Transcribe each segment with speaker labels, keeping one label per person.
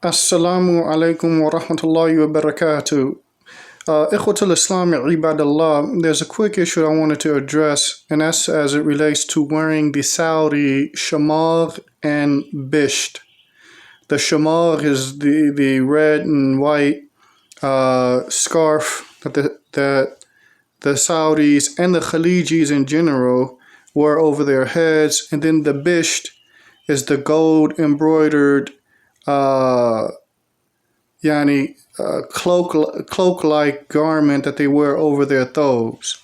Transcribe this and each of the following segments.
Speaker 1: Assalamu alaikum wa rahmatullahi wa barakatuh. Ikhwatul Islam ibadallah, there's a quick issue I wanted to address, and that's as it relates to wearing the Saudi shamar and bisht. The shamar is the red and white scarf that the Saudis and the Khalijis in general wear over their heads, and then the bisht is the gold embroidered cloak-like garment that they wear over their thobes.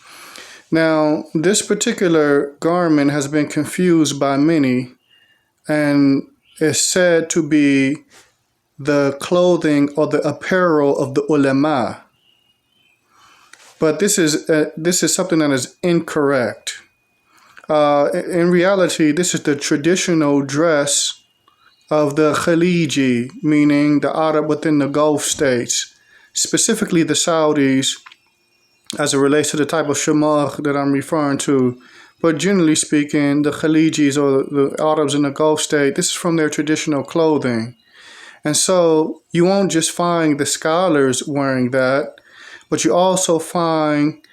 Speaker 1: Now, this particular garment has been confused by many and is said to be the clothing or the apparel of the ulama. But this is something that is incorrect. In reality, this is the traditional dress of the Khaliji, meaning the Arab within the Gulf states, specifically the Saudis, as it relates to the type of shamar that I'm referring to. But generally speaking, the Khalijis or the Arabs in the Gulf state, this is from their traditional clothing. And so you won't just find the scholars wearing that, but you also find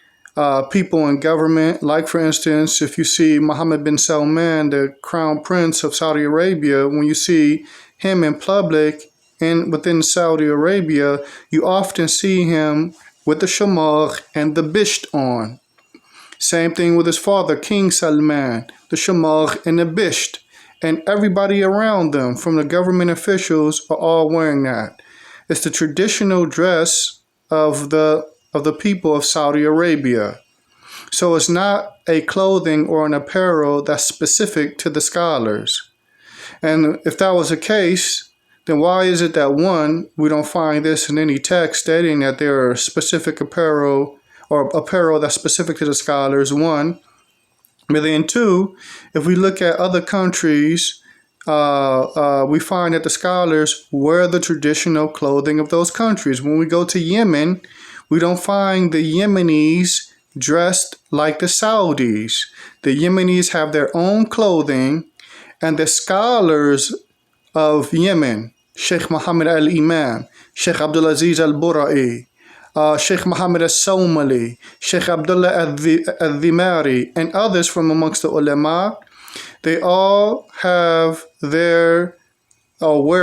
Speaker 1: people in government, like for instance, if you see Mohammed bin Salman, the crown prince of Saudi Arabia, when you see him in public and within Saudi Arabia, you often see him with the shamar and the bisht on. Same thing with his father, King Salman, the shamar and the bisht. And everybody around them, from the government officials, are all wearing that. It's the traditional dress of the people of Saudi Arabia. So it's not a clothing or an apparel that's specific to the scholars. And if that was the case, then why is it that one, we don't find this in any text stating that there are specific apparel or apparel that's specific to the scholars, one. But then two, if we look at other countries, we find that the scholars wear the traditional clothing of those countries. When we go to Yemen, we don't find the Yemenis dressed like the Saudis. The Yemenis have their own clothing, and the scholars of Yemen, Sheikh Muhammad al-Imam, Sheikh Abdul Aziz al-Bura'i, Sheikh Muhammad al-Sawmali, Sheikh Abdullah al-Dhimari, and others from amongst the ulama, they all have wear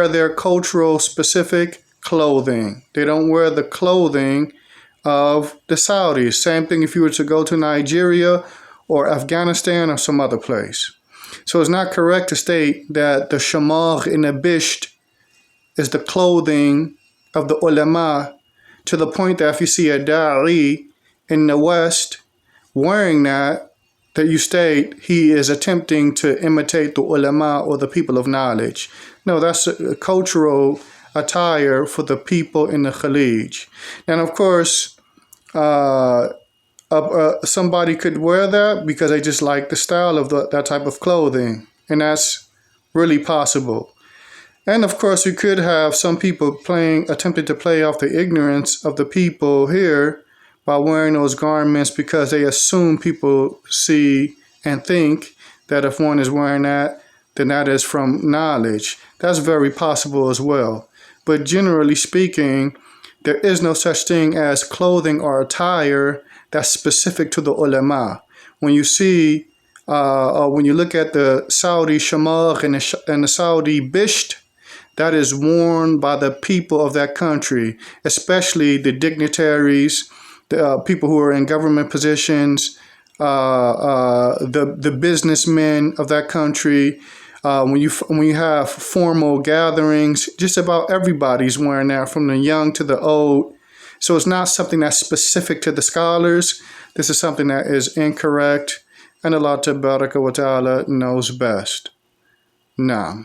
Speaker 1: their cultural specific clothing. They don't wear the clothing of the Saudis. Same thing if you were to go to Nigeria or Afghanistan or some other place. So it's not correct to state that the shamar and the bisht is the clothing of the ulama, to the point that if you see a da'i in the West wearing that you state he is attempting to imitate the ulama or the people of knowledge. No, that's a cultural attire for the people in the Khalij. And of course, somebody could wear that because they just like the style of that type of clothing, and that's really possible. And of course, you could have some people attempting to play off the ignorance of the people here by wearing those garments because they assume people see and think that if one is wearing that, then that is from knowledge. That's very possible as well. But generally speaking, there is no such thing as clothing or attire that's specific to the ulama. When you see, when you look at the Saudi shamar and the Saudi bisht, that is worn by the people of that country, especially the dignitaries, the people who are in government positions, the businessmen of that country. When you have formal gatherings, just about everybody's wearing that, from the young to the old. So it's not something that's specific to the scholars. This is something that is incorrect, and Allah Tabaraka wa Ta'ala knows best. Naam.